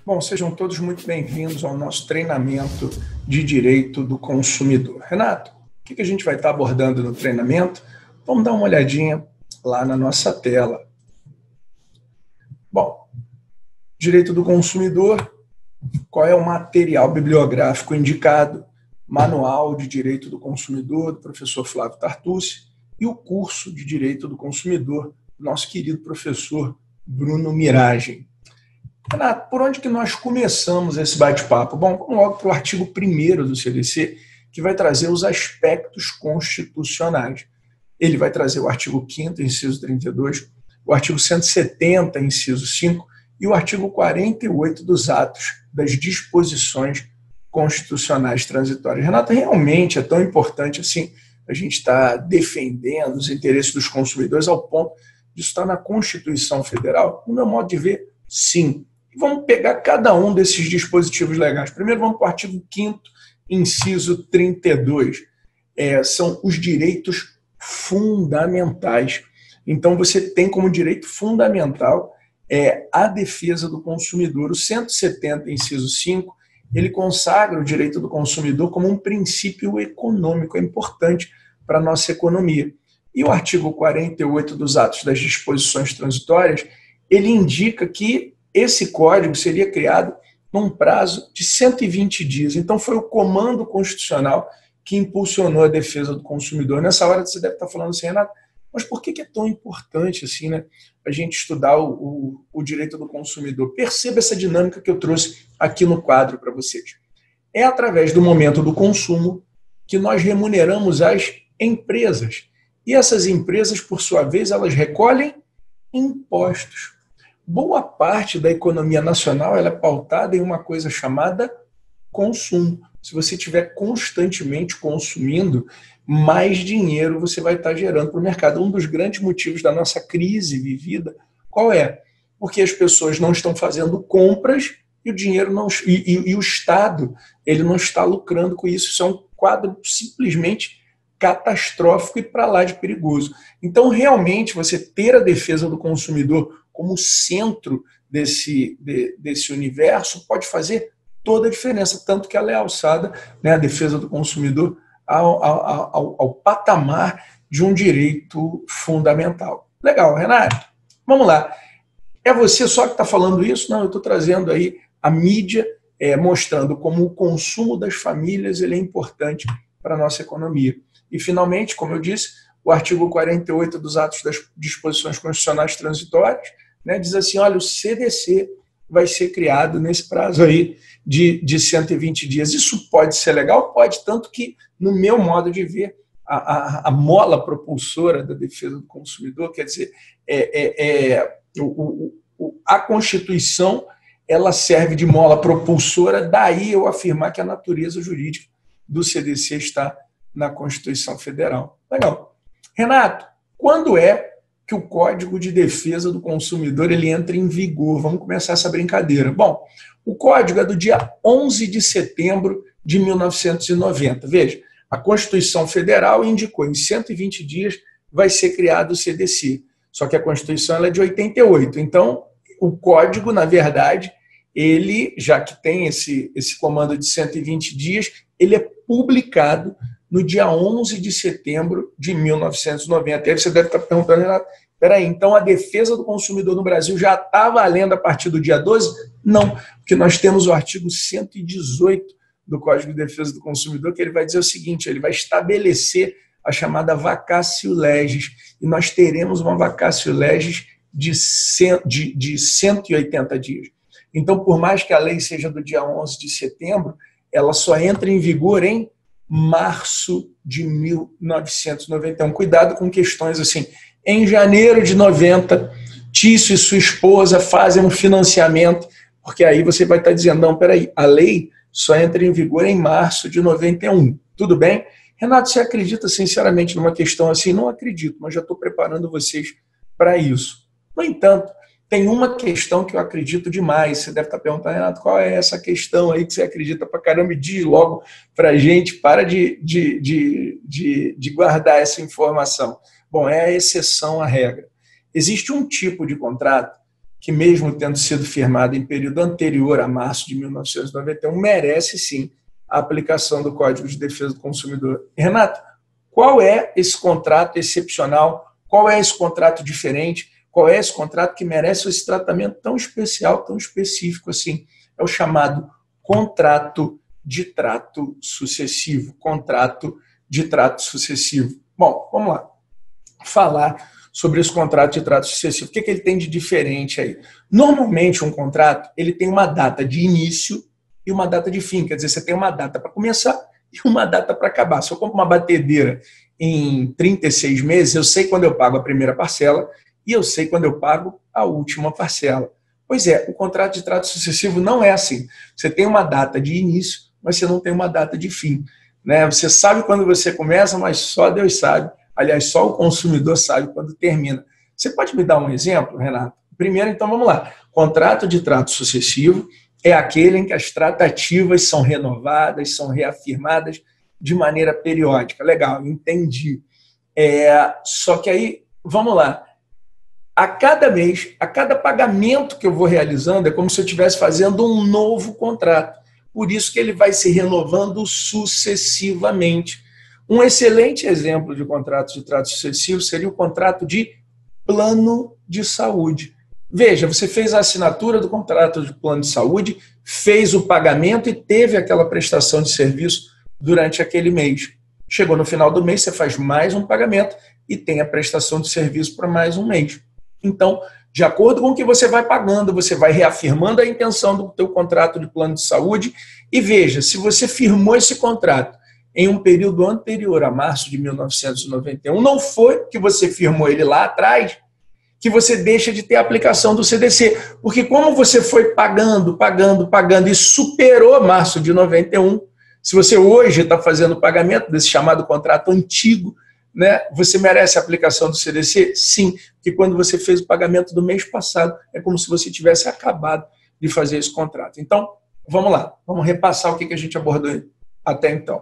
Bom, sejam todos muito bem-vindos ao nosso treinamento de direito do consumidor. Renato, o que a gente vai estar abordando no treinamento? Vamos dar uma olhadinha lá na nossa tela. Bom, direito do consumidor, qual é o material bibliográfico indicado? Manual de Direito do Consumidor, do professor Flávio Tartucci, e o curso de Direito do Consumidor, do nosso querido professor Bruno Miragem. Renato, por onde que nós começamos esse bate-papo? Bom, vamos logo para o artigo 1º do CDC, que vai trazer os aspectos constitucionais. Ele vai trazer o artigo 5º, inciso 32, o artigo 170, inciso 5, e o artigo 48 dos atos das disposições constitucionais transitórias. Renato, realmente é tão importante assim a gente estar defendendo os interesses dos consumidores ao ponto de estar na Constituição Federal? No meu modo de ver, sim. E vamos pegar cada um desses dispositivos legais. Primeiro vamos para o artigo 5º, inciso 32. São os direitos fundamentais. Então você tem como direito fundamental a defesa do consumidor. O 170, inciso 5, ele consagra o direito do consumidor como um princípio econômico, é importante para a nossa economia. E o artigo 48 dos atos das disposições transitórias, ele indica que esse código seria criado num prazo de 120 dias. Então foi o comando constitucional que impulsionou a defesa do consumidor. Nessa hora você deve estar falando assim, Renato, mas por que é tão importante assim, né, a gente estudar o direito do consumidor? Perceba essa dinâmica que eu trouxe aqui no quadro para vocês. É através do momento do consumo que nós remuneramos as empresas. E essas empresas, por sua vez, elas recolhem impostos. Boa parte da economia nacional ela é pautada em uma coisa chamada consumo. Se você estiver constantemente consumindo, mais dinheiro você vai estar gerando para o mercado. Um dos grandes motivos da nossa crise vivida, qual é? Porque as pessoas não estão fazendo compras e o dinheiro não, e o Estado ele não está lucrando com isso. Isso é um quadro simplesmente catastrófico e para lá de perigoso. Então, realmente, você ter a defesa do consumidor como centro desse universo pode fazer toda a diferença, tanto que ela é alçada, né, a defesa do consumidor ao patamar de um direito fundamental. Legal, Renato? Vamos lá. É você só que está falando isso? Não, eu estou trazendo aí a mídia mostrando como o consumo das famílias ele é importante para a nossa economia. E, finalmente, como eu disse, o artigo 48 dos atos das disposições constitucionais transitórias, né, diz assim, olha, o CDC vai ser criado nesse prazo aí de 120 dias. Isso pode ser legal? Pode, tanto que, no meu modo de ver, a mola propulsora da defesa do consumidor, quer dizer, a Constituição ela serve de mola propulsora, daí eu afirmar que a natureza jurídica do CDC está na Constituição Federal. Legal. Renato, quando é que o Código de Defesa do Consumidor ele entra em vigor? Vamos começar essa brincadeira. Bom, o Código é do dia 11 de setembro de 1990. Veja, a Constituição Federal indicou em 120 dias vai ser criado o CDC. Só que a Constituição ela é de 88. Então, o Código, na verdade, ele, já que tem esse comando de 120 dias, ele é publicado no dia 11 de setembro de 1990. Aí você deve estar perguntando, Renato, peraí, então a defesa do consumidor no Brasil já está valendo a partir do dia 12? Não, porque nós temos o artigo 118 do Código de Defesa do Consumidor, que ele vai dizer o seguinte, ele vai estabelecer a chamada vacatio legis, e nós teremos uma vacatio legis de 180 dias. Então, por mais que a lei seja do dia 11 de setembro, ela só entra em vigor em março de 1991. Cuidado com questões assim. Em janeiro de 90, Tício e sua esposa fazem um financiamento, porque aí você vai estar dizendo, não, peraí, a lei só entra em vigor em março de 91. Tudo bem? Renato, você acredita sinceramente numa questão assim? Não acredito, mas já estou preparando vocês para isso. No entanto, tem uma questão que eu acredito demais. Você deve estar perguntando, Renato, qual é essa questão aí que você acredita pra caramba? E diz logo para a gente, para de guardar essa informação. Bom, é a exceção à regra. Existe um tipo de contrato que, mesmo tendo sido firmado em período anterior a março de 1991, merece sim a aplicação do Código de Defesa do Consumidor. Renato, qual é esse contrato excepcional? Qual é esse contrato diferente? Qual é esse contrato que merece esse tratamento tão especial, tão específico assim? É o chamado contrato de trato sucessivo. Contrato de trato sucessivo. Bom, vamos lá. Falar sobre esse contrato de trato sucessivo. O que ele tem de diferente aí? Normalmente, um contrato ele tem uma data de início e uma data de fim. Quer dizer, você tem uma data para começar e uma data para acabar. Se eu compro uma batedeira em 36 meses, eu sei quando eu pago a primeira parcela e eu sei quando eu pago a última parcela. Pois é, o contrato de trato sucessivo não é assim. Você tem uma data de início, mas você não tem uma data de fim. Né? Você sabe quando você começa, mas só Deus sabe. Aliás, só o consumidor sabe quando termina. Você pode me dar um exemplo, Renato? Primeiro, então, vamos lá. Contrato de trato sucessivo é aquele em que as tratativas são renovadas, são reafirmadas de maneira periódica. Legal, entendi. Só que aí, vamos lá. A cada mês, a cada pagamento que eu vou realizando, é como se eu estivesse fazendo um novo contrato. Por isso que ele vai se renovando sucessivamente. Um excelente exemplo de contrato de trato sucessivo seria o contrato de plano de saúde. Veja, você fez a assinatura do contrato de plano de saúde, fez o pagamento e teve aquela prestação de serviço durante aquele mês. Chegou no final do mês, você faz mais um pagamento e tem a prestação de serviço para mais um mês. Então, de acordo com o que você vai pagando, você vai reafirmando a intenção do teu contrato de plano de saúde e veja, se você firmou esse contrato em um período anterior a março de 1991, não foi que você firmou ele lá atrás que você deixa de ter a aplicação do CDC. Porque como você foi pagando e superou março de 91, se você hoje está fazendo o pagamento desse chamado contrato antigo, né, você merece a aplicação do CDC? Sim, porque quando você fez o pagamento do mês passado, é como se você tivesse acabado de fazer esse contrato. Então, vamos lá, vamos repassar o que a gente abordou até então.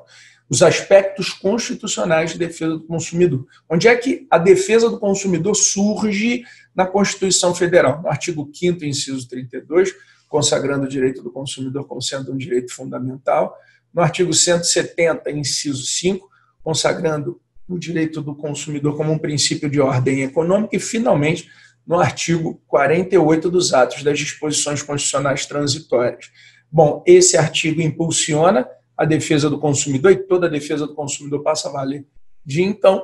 Os aspectos constitucionais de defesa do consumidor. Onde é que a defesa do consumidor surge na Constituição Federal? No artigo 5º, inciso 32, consagrando o direito do consumidor como sendo um direito fundamental. No artigo 170, inciso 5, consagrando o direito do consumidor como um princípio de ordem econômica. E, finalmente, no artigo 48 dos atos das disposições constitucionais transitórias. Bom, esse artigo impulsiona a defesa do consumidor e toda a defesa do consumidor passa a valer de então.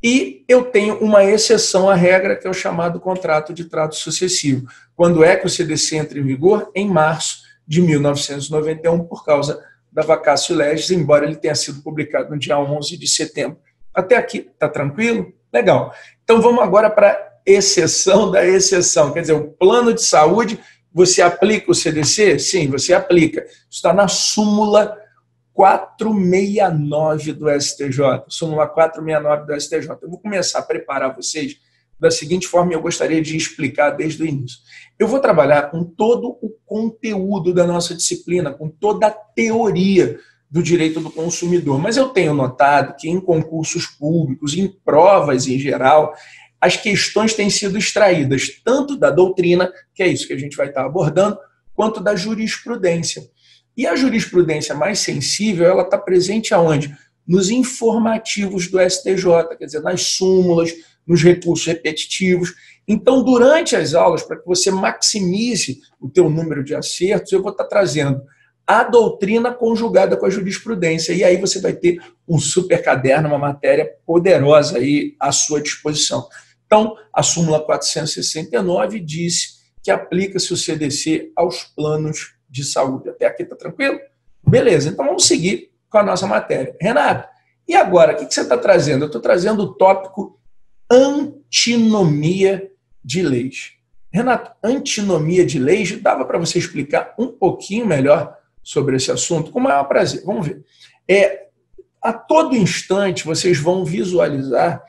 E eu tenho uma exceção à regra, que é o chamado contrato de trato sucessivo. Quando é que o CDC entra em vigor? Em março de 1991, por causa da vacatio legis, embora ele tenha sido publicado no dia 11 de setembro. Até aqui, está tranquilo? Legal. Então vamos agora para a exceção da exceção. Quer dizer, o plano de saúde, você aplica o CDC? Sim, você aplica. Isso está na súmula 469 do STJ. Súmula 469 do STJ. Eu vou começar a preparar vocês da seguinte forma, e eu gostaria de explicar desde o início. Eu vou trabalhar com todo o conteúdo da nossa disciplina, com toda a teoria do direito do consumidor. Mas eu tenho notado que em concursos públicos, em provas em geral, as questões têm sido extraídas tanto da doutrina, que é isso que a gente vai estar abordando, quanto da jurisprudência. E a jurisprudência mais sensível, ela está presente aonde? Nos informativos do STJ, quer dizer, nas súmulas, nos recursos repetitivos. Então, durante as aulas, para que você maximize o teu número de acertos, eu vou estar trazendo a doutrina conjugada com a jurisprudência. E aí você vai ter um super caderno, uma matéria poderosa aí à sua disposição. Então, a súmula 469 diz que aplica-se o CDC aos planos de saúde. Até aqui está tranquilo? Beleza, então vamos seguir com a nossa matéria. Renato, e agora, o que você está trazendo? Eu estou trazendo o tópico antinomia de leis. Renato, antinomia de leis, dava para você explicar um pouquinho melhor sobre esse assunto? Com o maior prazer, vamos ver. A todo instante, vocês vão visualizar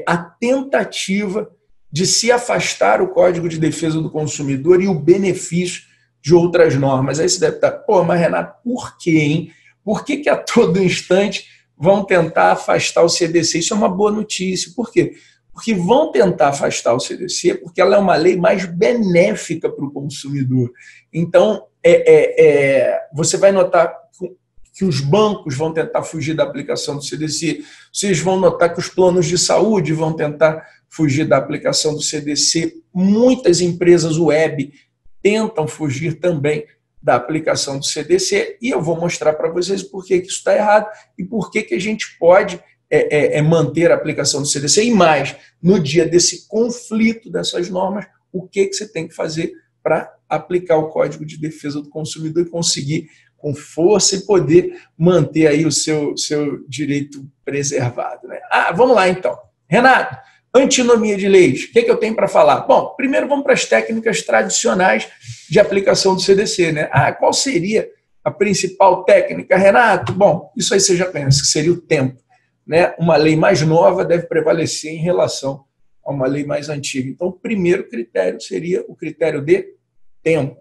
a tentativa de se afastar o Código de Defesa do Consumidor e o benefício de outras normas. Aí você deve estar, mas Renato, por quê, hein? Por que a todo instante vão tentar afastar o CDC? Isso é uma boa notícia. Por quê? porque vão tentar afastar o CDC, porque ela é uma lei mais benéfica para o consumidor. Então, você vai notar que os bancos vão tentar fugir da aplicação do CDC, vocês vão notar que os planos de saúde vão tentar fugir da aplicação do CDC, muitas empresas web tentam fugir também da aplicação do CDC, e eu vou mostrar para vocês por que isso está errado e por que a gente pode manter a aplicação do CDC. E mais, no dia desse conflito dessas normas, o que você tem que fazer para aplicar o Código de Defesa do Consumidor e conseguir, com força e poder, manter aí o seu direito preservado, né? Vamos lá, então. Renato, antinomia de leis, o que eu tenho para falar? Bom, primeiro vamos para as técnicas tradicionais de aplicação do CDC, né? Qual seria a principal técnica, Renato? Bom, isso aí você já conhece, que seria o tempo, né? Uma lei mais nova deve prevalecer em relação a uma lei mais antiga. Então, o primeiro critério seria o critério de tempo.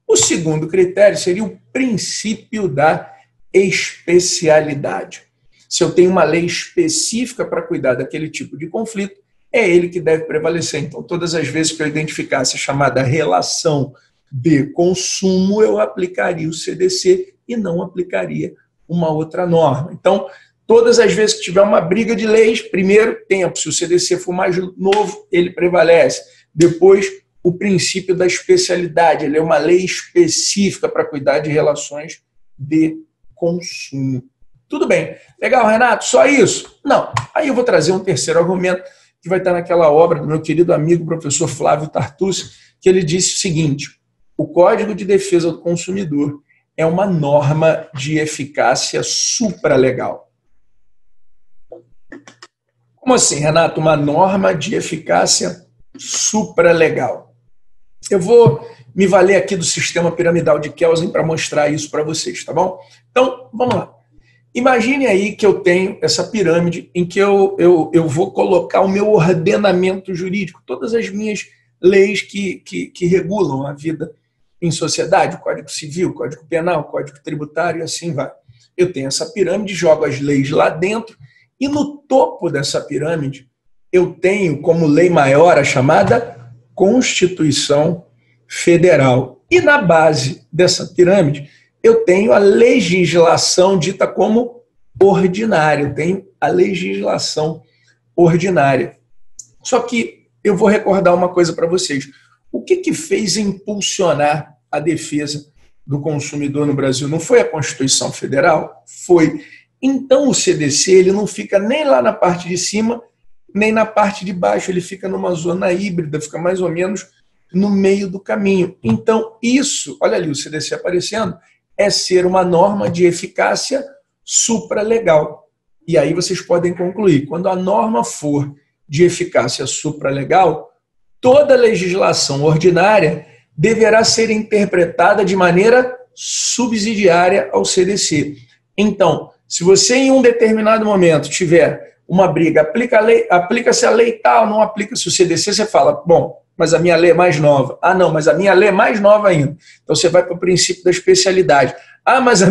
O segundo critério seria o princípio da especialidade. Se eu tenho uma lei específica para cuidar daquele tipo de conflito, é ele que deve prevalecer. Então, todas as vezes que eu identificasse a chamada relação de consumo, eu aplicaria o CDC e não aplicaria uma outra norma. Então, todas as vezes que tiver uma briga de leis, primeiro, tempo. Se o CDC for mais novo, ele prevalece. Depois, o princípio da especialidade. Ele é uma lei específica para cuidar de relações de consumo. Tudo bem. Legal, Renato? Só isso? Não. Aí eu vou trazer um terceiro argumento que vai estar naquela obra do meu querido amigo professor Flávio Tartucci, que ele disse o seguinte: o Código de Defesa do Consumidor é uma norma de eficácia supralegal. Como assim, Renato? Uma norma de eficácia supralegal. Eu vou me valer aqui do sistema piramidal de Kelsen para mostrar isso para vocês, tá bom? Então, vamos lá. Imagine aí que eu tenho essa pirâmide em que eu vou colocar o meu ordenamento jurídico, todas as minhas leis que regulam a vida em sociedade, o Código Civil, o Código Penal, o Código Tributário e assim vai. Eu tenho essa pirâmide, jogo as leis lá dentro e no topo dessa pirâmide eu tenho como lei maior a chamada Constituição Federal. E na base dessa pirâmide eu tenho a legislação dita como ordinária. Eu tenho a legislação ordinária. Só que eu vou recordar uma coisa para vocês. O que fez impulsionar a defesa do consumidor no Brasil? Não foi a Constituição Federal? Foi. Então o CDC ele não fica nem lá na parte de cima, nem na parte de baixo. Ele fica numa zona híbrida, fica mais ou menos no meio do caminho. Então isso, olha ali o CDC aparecendo, é ser uma norma de eficácia supralegal. E aí vocês podem concluir, quando a norma for de eficácia supralegal, toda legislação ordinária deverá ser interpretada de maneira subsidiária ao CDC. Então, se você em um determinado momento tiver uma briga, aplica-se a lei tal, não aplica-se o CDC, você fala, bom, mas a minha lei é mais nova. Não, mas a minha lei é mais nova ainda. Então você vai para o princípio da especialidade. Mas a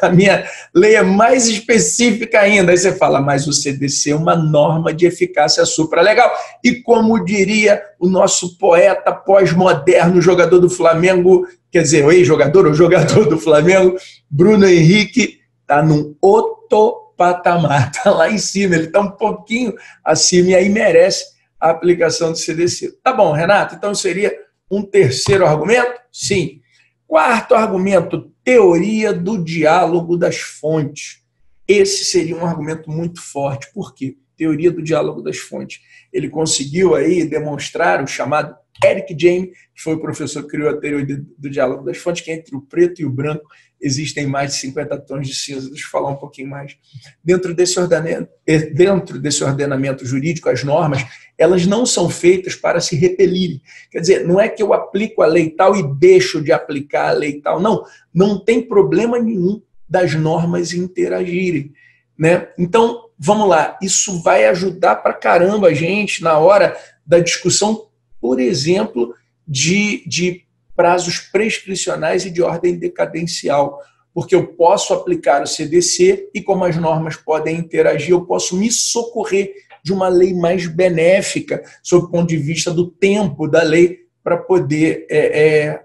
minha lei é mais específica ainda. Aí você fala, mas o CDC é uma norma de eficácia supralegal. E como diria o nosso poeta pós-moderno, jogador do Flamengo, quer dizer, o ex-jogador, o jogador do Flamengo, Bruno Henrique, está num outro patamar, está lá em cima, ele está um pouquinho acima e aí merece a aplicação do CDC. Tá bom, Renato, então seria um terceiro argumento? Sim. Quarto argumento, teoria do diálogo das fontes. Esse seria um argumento muito forte. Por quê? Teoria do diálogo das fontes. Ele conseguiu aí demonstrar o chamado Eric James, que foi o professor que criou a teoria do diálogo das fontes, que entre o preto e o branco existem mais de 50 tons de cinza. Deixa eu falar um pouquinho mais. Dentro desse ordenamento jurídico, as normas, elas não são feitas para se repelirem. Quer dizer, não é que eu aplico a lei tal e deixo de aplicar a lei tal. Não, não tem problema nenhum das normas interagirem, né? Então, vamos lá, isso vai ajudar pra caramba a gente na hora da discussão, por exemplo, de prazos prescricionais e de ordem decadencial, porque eu posso aplicar o CDC e como as normas podem interagir, eu posso me socorrer de uma lei mais benéfica, sob o ponto de vista do tempo da lei, para poder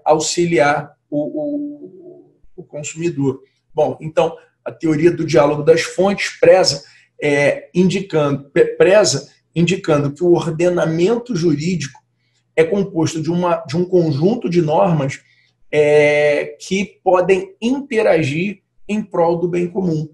auxiliar o consumidor. Bom, então, a teoria do diálogo das fontes preza indicando que o ordenamento jurídico é composto de um conjunto de normas que podem interagir em prol do bem comum.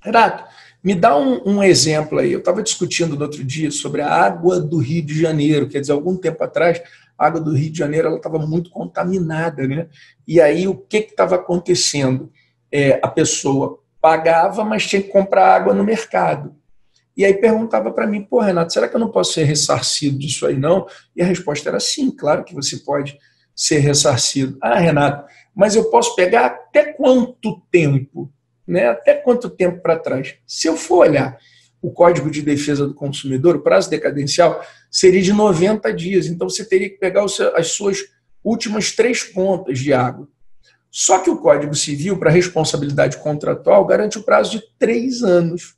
Renato, me dá um exemplo aí. Eu estava discutindo no outro dia sobre a água do Rio de Janeiro, quer dizer, algum tempo atrás, a água do Rio de Janeiro estava muito contaminada, né? E aí o que estava acontecendo? A pessoa pagava, mas tinha que comprar água no mercado. E aí perguntava para mim, Renato, será que eu não posso ser ressarcido disso aí, não? E a resposta era sim, claro que você pode ser ressarcido. Renato, mas eu posso pegar até quanto tempo? Né? Até quanto tempo para trás? Se eu for olhar o Código de Defesa do Consumidor, o prazo decadencial seria de 90 dias. Então, você teria que pegar as suas últimas 3 contas de água. Só que o Código Civil, para responsabilidade contratual, garante o prazo de 3 anos.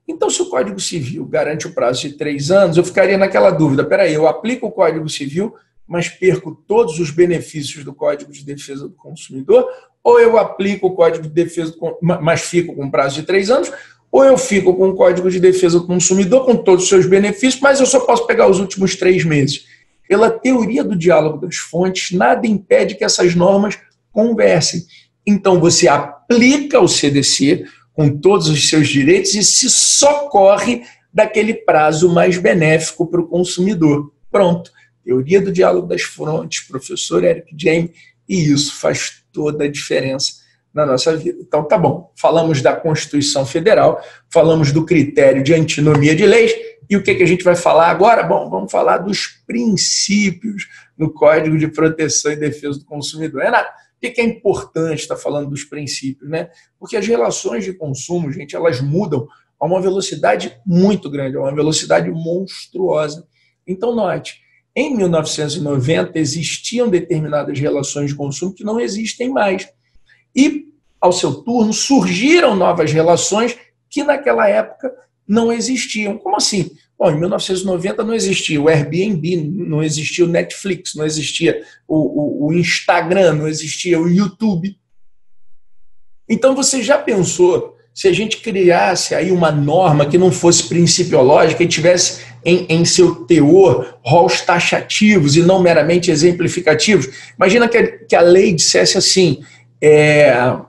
Então, se o Código Civil garante o prazo de 3 anos, eu ficaria naquela dúvida. Peraí, eu aplico o Código Civil, mas perco todos os benefícios do Código de Defesa do Consumidor, ou eu aplico o Código de Defesa, mas fico com prazo de 3 anos, ou eu fico com o Código de Defesa do Consumidor com todos os seus benefícios, mas eu só posso pegar os últimos 3 meses. Pela teoria do diálogo das fontes, nada impede que essas normas conversem. Então, você aplica o CDC com todos os seus direitos e se socorre daquele prazo mais benéfico para o consumidor. Pronto. Teoria do diálogo das fontes, professor Eric James, e isso faz toda a diferença na nossa vida. Então, tá bom. Falamos da Constituição Federal, falamos do critério de antinomia de leis, e o que a gente vai falar agora? Bom, vamos falar dos princípios no Código de Proteção e Defesa do Consumidor. Renato, por que é importante estar falando dos princípios, né? Porque as relações de consumo, gente, elas mudam a uma velocidade muito grande, a uma velocidade monstruosa. Então, note, em 1990 existiam determinadas relações de consumo que não existem mais. E, ao seu turno, surgiram novas relações que naquela época não existiam. Como assim? Bom, em 1990 não existia o Airbnb, não existia o Netflix, não existia o Instagram, não existia o YouTube. Então você já pensou se a gente criasse aí uma norma que não fosse principiológica e tivesse em seu teor rolos taxativos e não meramente exemplificativos? Imagina que a lei dissesse assim,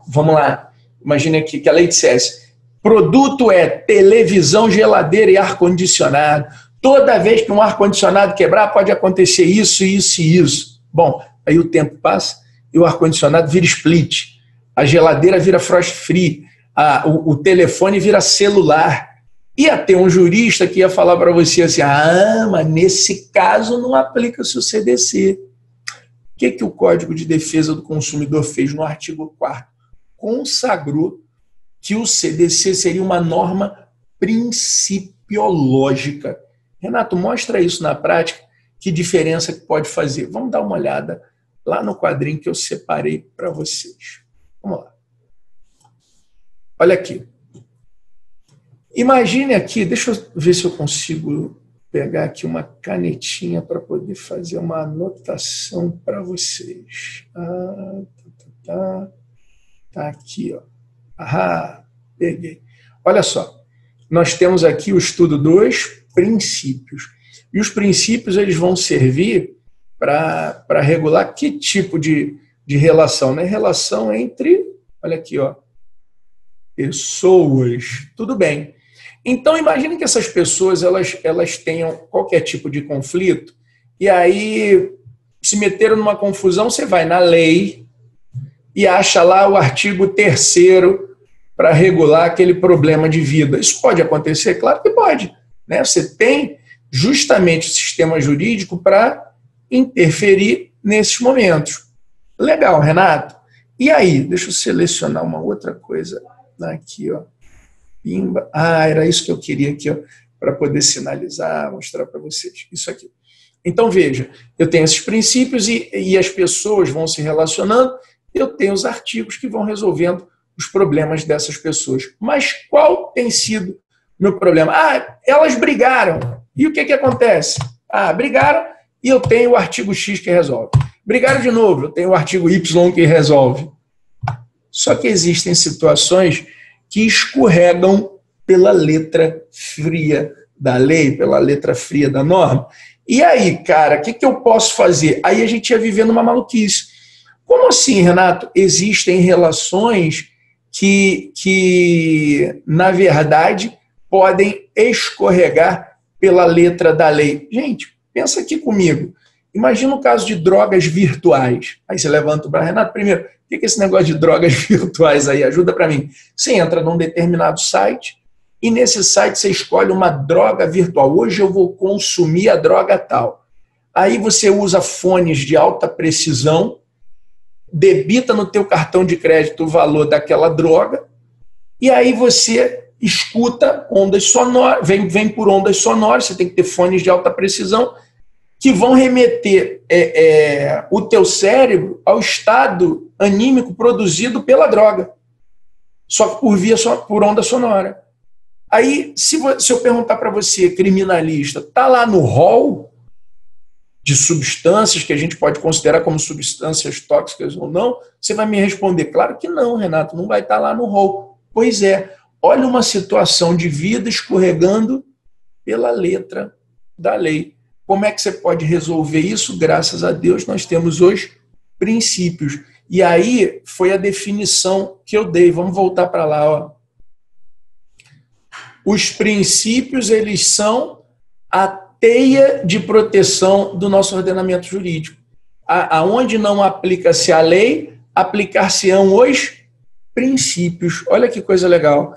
vamos lá, imagina que a lei dissesse, produto é televisão, geladeira e ar-condicionado. Toda vez que um ar-condicionado quebrar, pode acontecer isso, isso e isso. Bom, aí o tempo passa e o ar-condicionado vira split, a geladeira vira frost-free, o telefone vira celular. Ia ter um jurista que ia falar para você assim, mas nesse caso não aplica-se o CDC. O que o Código de Defesa do Consumidor fez no artigo 4º? Consagrou que o CDC seria uma norma principiológica. Renato, mostra isso na prática, que diferença que pode fazer. Vamos dar uma olhada lá no quadrinho que eu separei para vocês. Vamos lá. Olha aqui. Imagine aqui, deixa eu ver se eu consigo pegar aqui uma canetinha para poder fazer uma anotação para vocês. Tá aqui, ó. Peguei. Olha só, nós temos aqui o estudo dos princípios. E os princípios eles vão servir para regular que tipo de relação, né? Relação entre, olha aqui, ó, pessoas. Tudo bem. Então, imagine que essas pessoas elas tenham qualquer tipo de conflito e aí se meteram numa confusão, você vai na lei e acha lá o artigo 3º para regular aquele problema de vida. Isso pode acontecer? Claro que pode. Né? Você tem justamente o sistema jurídico para interferir nesses momentos. Legal, Renato. E aí? Deixa eu selecionar uma outra coisa aqui, ó. Pimba. Era isso que eu queria aqui, ó, para poder sinalizar, mostrar para vocês. Isso aqui. Então, veja, eu tenho esses princípios e as pessoas vão se relacionando, eu tenho os artigos que vão resolvendo os problemas dessas pessoas. Mas qual tem sido meu problema? Elas brigaram. E o que acontece? Brigaram e eu tenho o artigo X que resolve. Brigaram de novo, eu tenho o artigo Y que resolve. Só que existem situações que escorregam pela letra fria da lei, pela letra fria da norma. E aí, cara, o que eu posso fazer? Aí a gente ia viver numa maluquice. Como assim, Renato? Existem relações que na verdade, podem escorregar pela letra da lei. Gente, pensa aqui comigo. Imagina o caso de drogas virtuais. Aí você levanta o braço. Renato, primeiro, o que é esse negócio de drogas virtuais aí? Ajuda para mim. Você entra num determinado site e nesse site você escolhe uma droga virtual. Hoje eu vou consumir a droga tal. Aí você usa fones de alta precisão, debita no teu cartão de crédito o valor daquela droga e aí você escuta ondas sonoras, vem por ondas sonoras, você tem que ter fones de alta precisão que vão remeter o teu cérebro ao estado anímico produzido pela droga, só que por onda sonora. Aí, se eu perguntar para você, criminalista, está lá no rol de substâncias que a gente pode considerar como substâncias tóxicas ou não, você vai me responder, claro que não, Renato, não vai estar lá no rol. Pois é, olha uma situação de vida escorregando pela letra da lei. Como é que você pode resolver isso? Graças a Deus, nós temos hoje princípios. E aí foi a definição que eu dei. Vamos voltar para lá. Ó. Os princípios, eles são a teia de proteção do nosso ordenamento jurídico. Aonde não aplica-se a lei, aplicar-se-ão os princípios. Olha que coisa legal.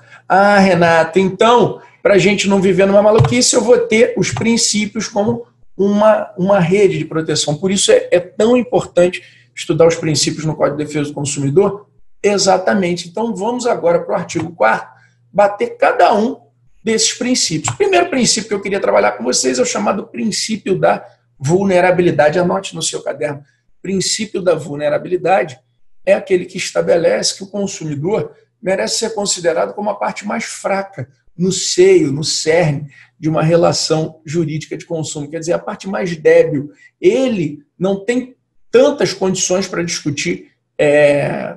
Renato, então, para a gente não viver numa maluquice, eu vou ter os princípios como uma rede de proteção. Por isso é tão importante estudar os princípios no Código de Defesa do Consumidor. Exatamente. Então, vamos agora para o artigo 4º, bater cada um desses princípios. O primeiro princípio que eu queria trabalhar com vocês é o chamado princípio da vulnerabilidade. Anote no seu caderno. O princípio da vulnerabilidade é aquele que estabelece que o consumidor merece ser considerado como a parte mais fraca no seio, no cerne de uma relação jurídica de consumo. Quer dizer, a parte mais débil. Ele não tem tantas condições para discutir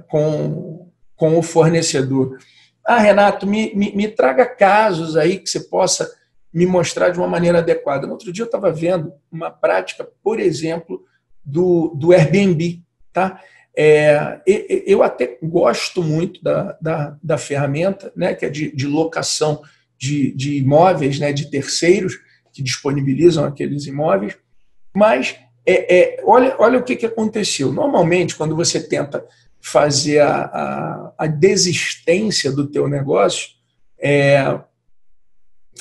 com o fornecedor. Renato, me traga casos aí que você possa me mostrar de uma maneira adequada. No outro dia eu estava vendo uma prática, por exemplo, do Airbnb. Tá? Eu até gosto muito da ferramenta, né, que é de locação de imóveis, né, de terceiros que disponibilizam aqueles imóveis, mas olha o que aconteceu. Normalmente, quando você tenta fazer a desistência do teu negócio,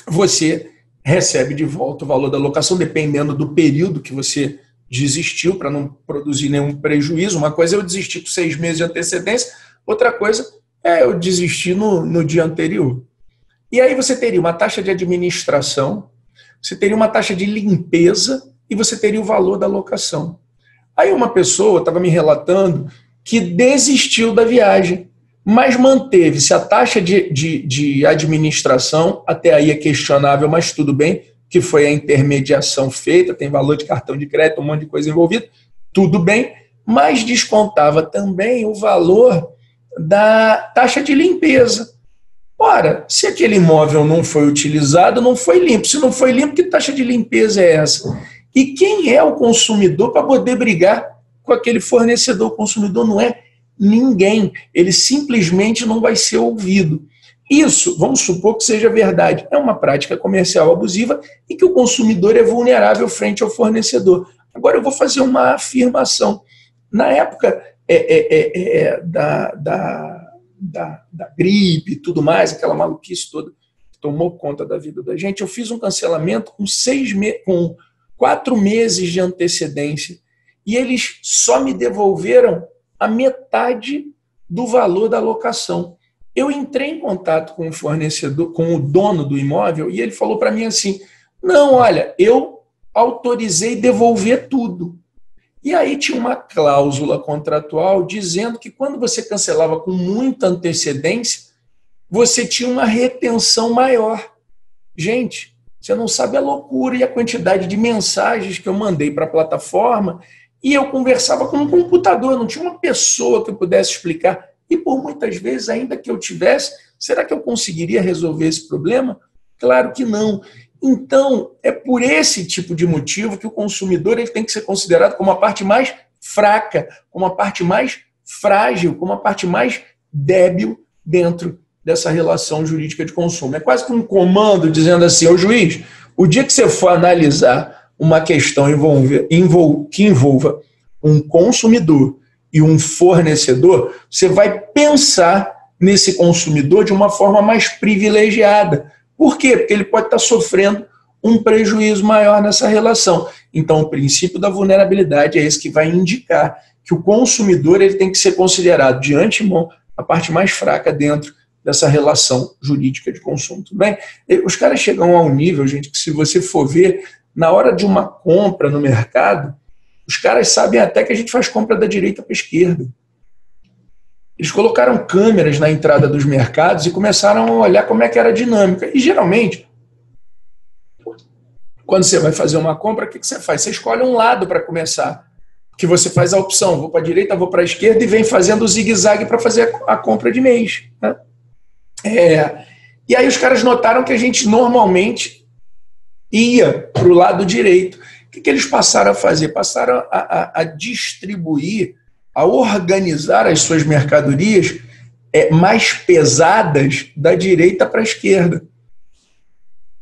você recebe de volta o valor da locação, dependendo do período que você desistiu, para não produzir nenhum prejuízo. Uma coisa é eu desistir com 6 meses de antecedência, outra coisa é eu desistir no dia anterior. E aí você teria uma taxa de administração, você teria uma taxa de limpeza e você teria o valor da locação. Aí uma pessoa estava me relatando que desistiu da viagem, mas manteve-se a taxa de administração, até aí é questionável, mas tudo bem, que foi a intermediação feita, tem valor de cartão de crédito, um monte de coisa envolvida, tudo bem, mas descontava também o valor da taxa de limpeza. Ora, se aquele imóvel não foi utilizado, não foi limpo. Se não foi limpo, que taxa de limpeza é essa? E quem é o consumidor para poder brigar com aquele fornecedor? O consumidor não é ninguém. Ele simplesmente não vai ser ouvido. Isso, vamos supor que seja verdade, é uma prática comercial abusiva e que o consumidor é vulnerável frente ao fornecedor. Agora eu vou fazer uma afirmação. Na época da gripe e tudo mais, aquela maluquice toda que tomou conta da vida da gente, eu fiz um cancelamento com 4 meses de antecedência e eles só me devolveram a metade do valor da locação. Eu entrei em contato com o fornecedor, com o dono do imóvel, e ele falou para mim assim, não, olha, eu autorizei devolver tudo. E aí tinha uma cláusula contratual dizendo que quando você cancelava com muita antecedência, você tinha uma retenção maior. Gente, você não sabe a loucura e a quantidade de mensagens que eu mandei para a plataforma e eu conversava com um computador, não tinha uma pessoa que eu pudesse explicar. E por muitas vezes, ainda que eu tivesse, será que eu conseguiria resolver esse problema? Claro que não. Então, é por esse tipo de motivo que o consumidor ele tem que ser considerado como a parte mais fraca, como a parte mais frágil, como a parte mais débil dentro dessa relação jurídica de consumo. É quase que um comando dizendo assim, ô juiz, o dia que você for analisar uma questão que envolva um consumidor e um fornecedor, você vai pensar nesse consumidor de uma forma mais privilegiada. Por quê? Porque ele pode estar sofrendo um prejuízo maior nessa relação. Então, o princípio da vulnerabilidade é esse que vai indicar que o consumidor ele tem que ser considerado, de antemão, a parte mais fraca dentro dessa relação jurídica de consumo. Tudo bem? Os caras chegam a um nível, gente, que se você for ver, na hora de uma compra no mercado, os caras sabem até que a gente faz compra da direita para a esquerda. Eles colocaram câmeras na entrada dos mercados e começaram a olhar como é que era a dinâmica. E, geralmente, quando você vai fazer uma compra, o que você faz? Você escolhe um lado para começar. Que você faz a opção, vou para a direita, vou para a esquerda e vem fazendo o zigue-zague para fazer a compra de mês. Né? E aí os caras notaram que a gente normalmente ia para o lado direito. O que eles passaram a fazer? Passaram a distribuir, a organizar as suas mercadorias mais pesadas da direita para a esquerda.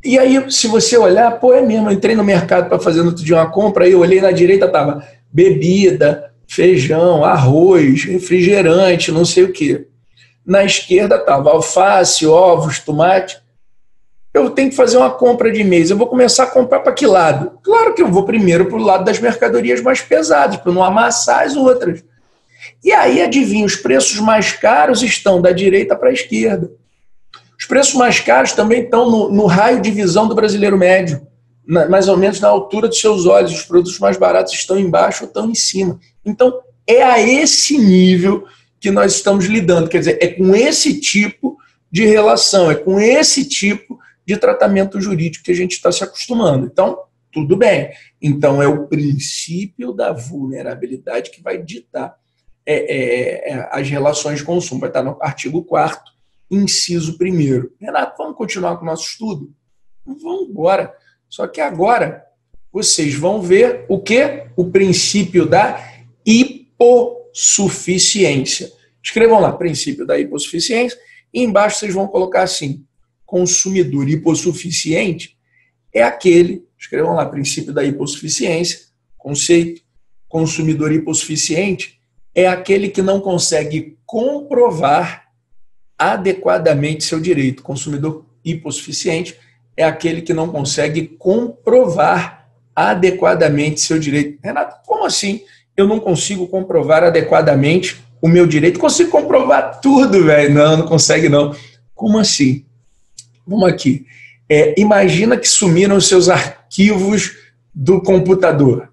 E aí, se você olhar, pô, é mesmo, eu entrei no mercado para fazer no outro dia uma compra, aí eu olhei na direita, estava bebida, feijão, arroz, refrigerante, não sei o quê. Na esquerda estava alface, ovos, tomate. Eu tenho que fazer uma compra de mês. Eu vou começar a comprar para que lado? Claro que eu vou primeiro para o lado das mercadorias mais pesadas, para não amassar as outras. E aí, adivinha, os preços mais caros estão da direita para a esquerda. Os preços mais caros também estão no raio de visão do brasileiro médio, mais ou menos na altura dos seus olhos. Os produtos mais baratos estão embaixo ou estão em cima. Então, é a esse nível que nós estamos lidando. Quer dizer, é com esse tipo de relação, é com esse tipo de tratamento jurídico que a gente está se acostumando. Então, tudo bem. Então, é o princípio da vulnerabilidade que vai ditar as relações de consumo. Vai estar no artigo 4º, inciso 1º. Renato, vamos continuar com o nosso estudo? Vamos embora. Só que agora vocês vão ver o quê? O princípio da hipossuficiência. Escrevam lá, princípio da hipossuficiência, e embaixo vocês vão colocar assim, consumidor hipossuficiente é aquele, escrevam lá, princípio da hipossuficiência, conceito, consumidor hipossuficiente é aquele que não consegue comprovar adequadamente seu direito. Consumidor hipossuficiente é aquele que não consegue comprovar adequadamente seu direito. Renato, como assim eu não consigo comprovar adequadamente o meu direito? Consigo comprovar tudo, velho. Não consegue não. Como assim? Vamos aqui. Imagina que sumiram os seus arquivos do computador.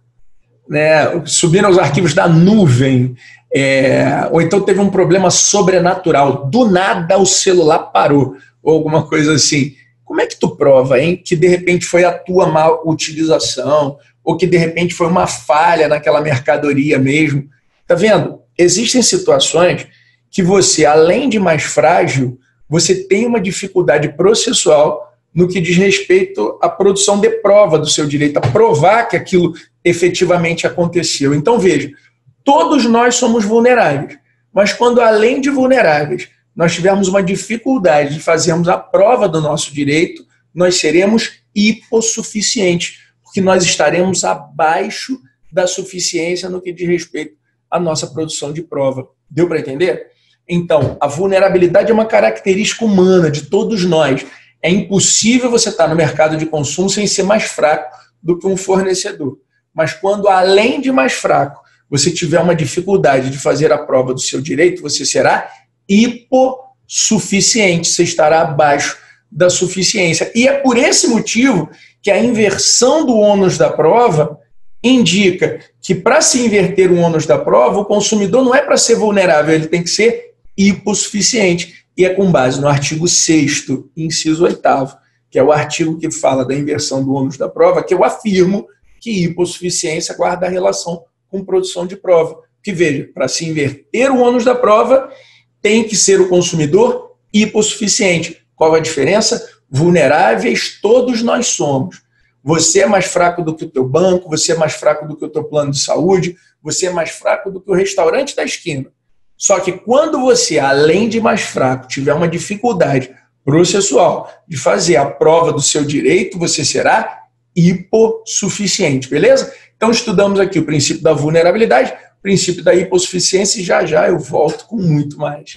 Né? Subiram os arquivos da nuvem. Ou então teve um problema sobrenatural. Do nada o celular parou. Ou alguma coisa assim. Como é que tu prova, hein? Que de repente foi a tua mal utilização, ou que de repente foi uma falha naquela mercadoria mesmo. Tá vendo? Existem situações que você, além de mais frágil, você tem uma dificuldade processual no que diz respeito à produção de prova do seu direito, a provar que aquilo efetivamente aconteceu. Então, veja, todos nós somos vulneráveis, mas quando, além de vulneráveis, nós tivermos uma dificuldade de fazermos a prova do nosso direito, nós seremos hipossuficientes, porque nós estaremos abaixo da suficiência no que diz respeito à nossa produção de prova. Deu para entender? Então, a vulnerabilidade é uma característica humana de todos nós. É impossível você estar no mercado de consumo sem ser mais fraco do que um fornecedor. Mas quando, além de mais fraco, você tiver uma dificuldade de fazer a prova do seu direito, você será hipossuficiente, você estará abaixo da suficiência. E é por esse motivo que a inversão do ônus da prova indica que, para se inverter o ônus da prova, o consumidor não é para ser vulnerável, ele tem que ser hipossuficiente. E é com base no artigo 6º, inciso 8º, que é o artigo que fala da inversão do ônus da prova, que eu afirmo que hipossuficiência guarda relação com produção de prova. Que veja, para se inverter o ônus da prova, tem que ser o consumidor hipossuficiente. Qual a diferença? Vulneráveis todos nós somos. Você é mais fraco do que o teu banco, você é mais fraco do que o teu plano de saúde, você é mais fraco do que o restaurante da esquina. Só que quando você, além de mais fraco, tiver uma dificuldade processual de fazer a prova do seu direito, você será hipossuficiente, beleza? Então estudamos aqui o princípio da vulnerabilidade, o princípio da hipossuficiência e já já eu volto com muito mais.